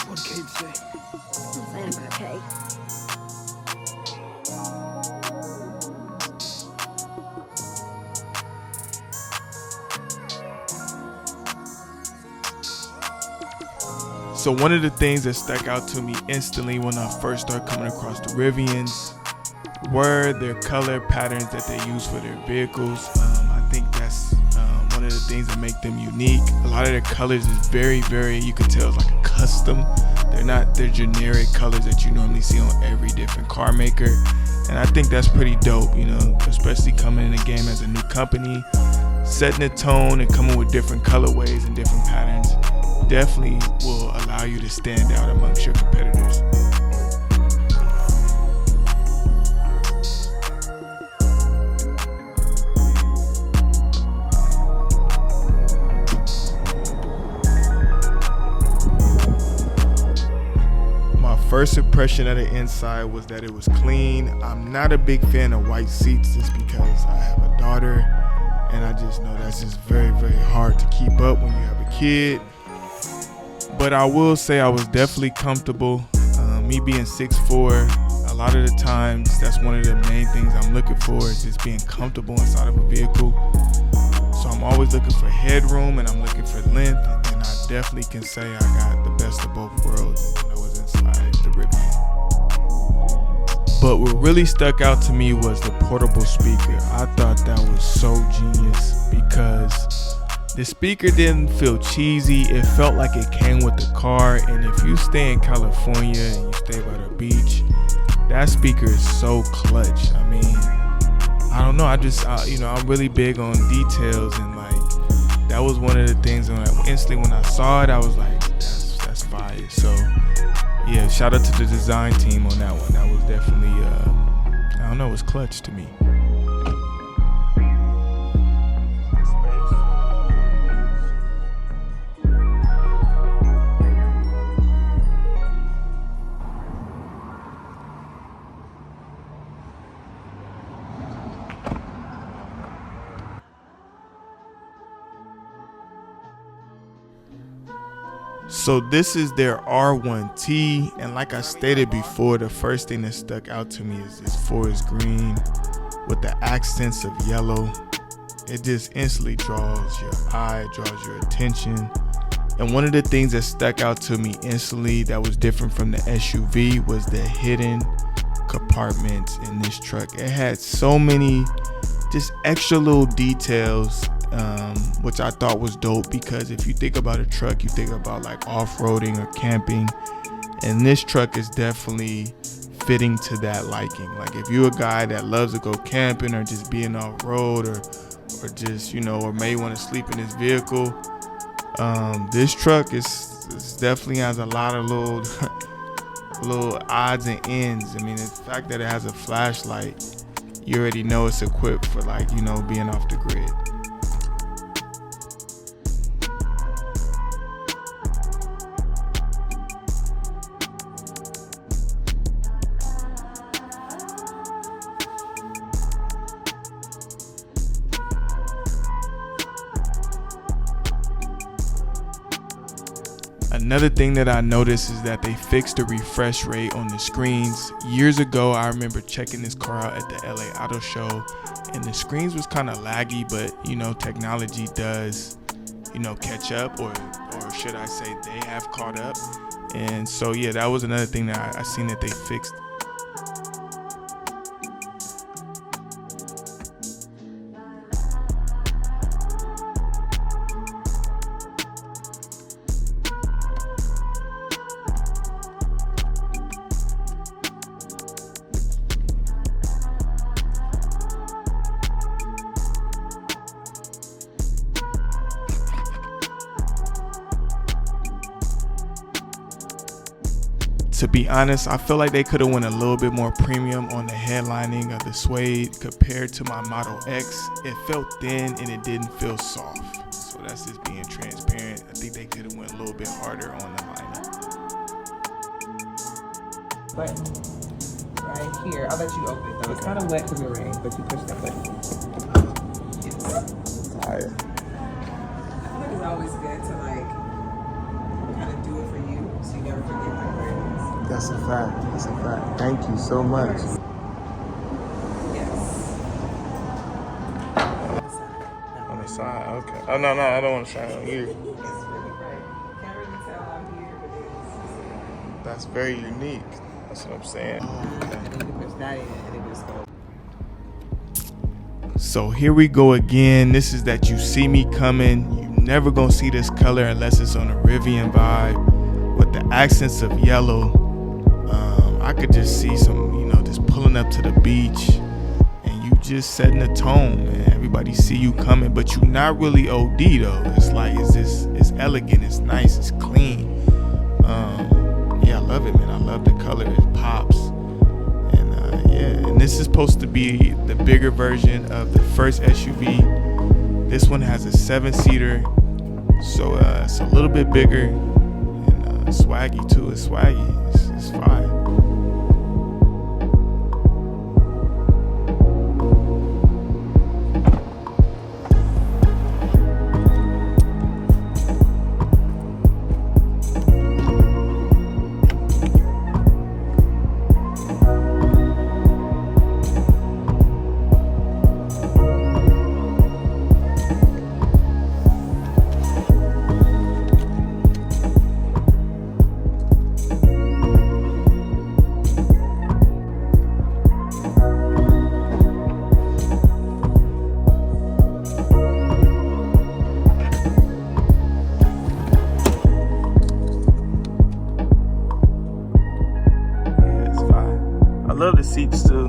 What did Kate say? Nothing about Kate. So one of the things that stuck out to me instantly when I first started coming across the Rivians were their color patterns that they use for their vehicles. I think that's one of the things that make them unique. A lot of their colors is very, you can tell it's like a custom. They're not their generic colors that you normally see on every different car maker. And I think that's pretty dope, you know, especially coming in the game as a new company, setting a tone and coming with different colorways and different patterns definitely will allow you to stand out amongst your competitors. My first impression of the inside was that it was clean. I'm not a big fan of white seats just because I have a daughter, and I just know that's just very hard to keep up when you have a kid. But I will say I was definitely comfortable. Me being 6'4", a lot of the times that's one of the main things I'm looking for is just being comfortable inside of a vehicle. So I'm always looking for headroom and I'm looking for length, and I definitely can say I got the best of both worlds when I was inside the Rivian. But what really stuck out to me was the portable speaker. I thought that was so genius because the speaker didn't feel cheesy. It felt like it came with the car. And if you stay in California and you stay by the beach, that speaker is so clutch. I mean, I don't know. I'm really big on details, and like that was one of the things. And instantly when I saw it, I was like, that's fire. So yeah, shout out to the design team on that one. That was definitely, I don't know, it was clutch to me. So this is their R1T, and like I stated before, the first thing that stuck out to me is this forest green with the accents of yellow. It just instantly draws your eye, draws your attention. And one of the things that stuck out to me instantly that was different from the SUV was the hidden compartments in this truck. It had so many just extra little details, which I thought was dope, because if you think about a truck, you think about like off-roading or camping, and this truck is definitely fitting to that liking. Like if you're a guy that loves to go camping or just being off-road, or just, you know, or may want to sleep in this vehicle, this truck is definitely has a lot of little odds and ends. I mean, the fact that it has a flashlight, you already know it's equipped for, like, you know, being off the grid. Another thing that I noticed is that they fixed the refresh rate on the screens. Years ago, I remember checking this car out at the LA Auto Show, and the screens was kind of laggy, but you know, technology does, you know, catch up, or should I say they have caught up. And so yeah, that was another thing that I seen that they fixed. To be honest, I feel like they could have went a little bit more premium on the headlining of the suede compared to my Model X. It felt thin and it didn't feel soft. So that's just being transparent. I think they could have went a little bit harder on the lining. Button right here. I'll let you open it though. It's kind of wet because it rained, but you push that button. Yes. Fire. I feel like it's always good to like That's a fact. That's a fact. Thank you so much. Yes. On the side, okay. Oh, no, I don't want to shine on you. It's really bright. Can't really tell out here, but That's very unique. That's what I'm saying. and then you can push that in and it just goes. So here we go again. This is that you see me coming. You never gonna see this color unless it's on a Rivian vibe with the accents of yellow. I could just see some, just pulling up to the beach and you just setting the tone, man. Everybody see you coming, but you not really OD though. It's like, it's elegant, it's nice, it's clean. Yeah, I love it, man. I love the color, it pops. And this is supposed to be the bigger version of the first SUV. This one has a 7-seater, so it's a little bit bigger and swaggy too. It's swaggy. It's fine. I love the seats too.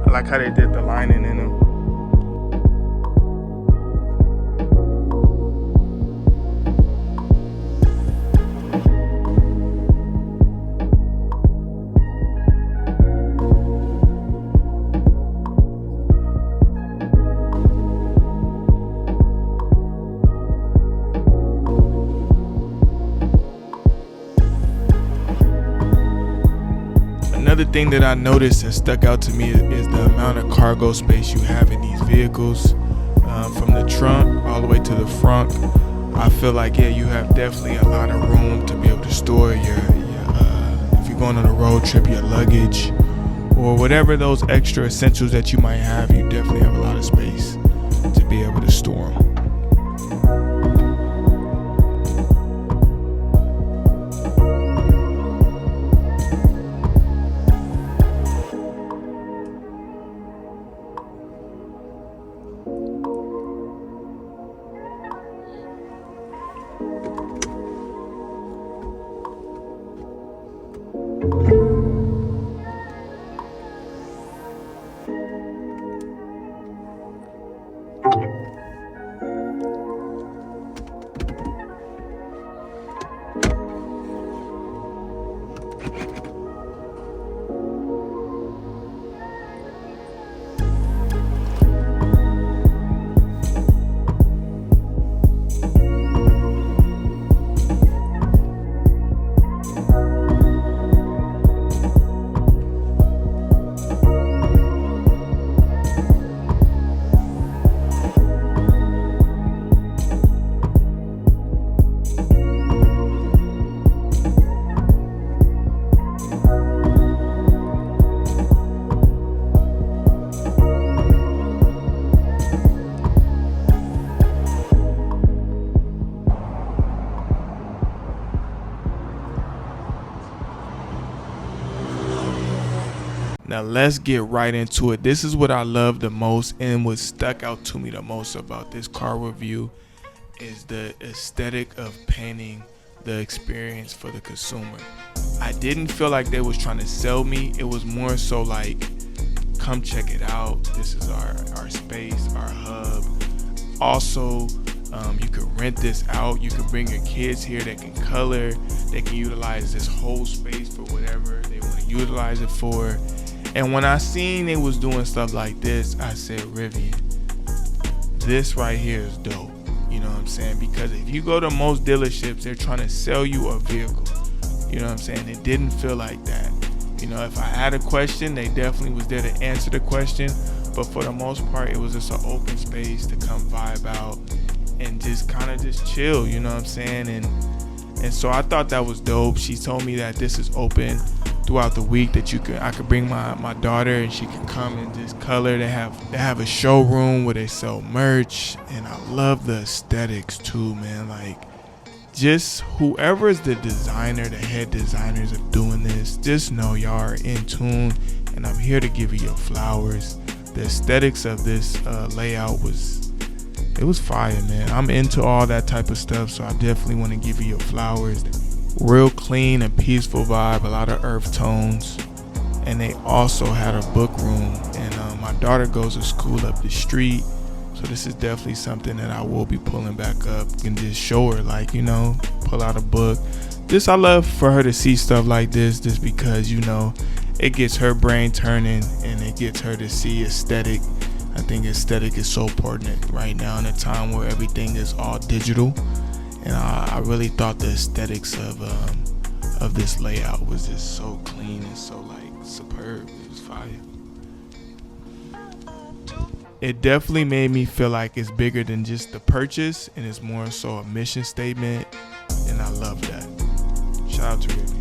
I like how they did the lining in them. Another thing that I noticed that stuck out to me is the amount of cargo space you have in these vehicles. From the trunk all the way to the front, I feel like, yeah, you have definitely a lot of room to be able to store your if you're going on a road trip, your luggage, or whatever those extra essentials that you might have, you definitely have a lot of space to be able to store them. Now let's get right into it. This is what I love the most, and what stuck out to me the most about this car review is the aesthetic of painting the experience for the consumer. I didn't feel like they was trying to sell me. It was more so like, come check it out. This is our space, our hub. Also, you can rent this out. You can bring your kids here. They can color. They can utilize this whole space for whatever they want to utilize it for. And when I seen they was doing stuff like this, I said, Rivian, this right here is dope. You know what I'm saying? Because if you go to most dealerships, they're trying to sell you a vehicle. You know what I'm saying? It didn't feel like that. You know, if I had a question, they definitely was there to answer the question. But for the most part, it was just an open space to come vibe out and just kind of just chill, you know what I'm saying? And And so I thought that was dope. She told me that this is open throughout the week, that I could bring my daughter and she can come and just color. They have a showroom where they sell merch, and I love the aesthetics too, man. Like, just whoever is the designer, the head designers of doing this, just know y'all are in tune, and I'm here to give you your flowers. The aesthetics of this layout was fire, man. I'm into all that type of stuff, so I definitely want to give you your flowers. Real clean and peaceful vibe, a lot of earth tones. And they also had a book room, and my daughter goes to school up the street, so this is definitely something that I will be pulling back up and just show her, like, you know, pull out a book. Just, I love for her to see stuff like this, just because, you know, it gets her brain turning and it gets her to see aesthetic. I think aesthetic is so important right now in a time where everything is all digital. And I really thought the aesthetics of this layout was just so clean and so, like, superb. It was fire. It definitely made me feel like it's bigger than just the purchase, and it's more so a mission statement, and I love that. Shout out to Rivian.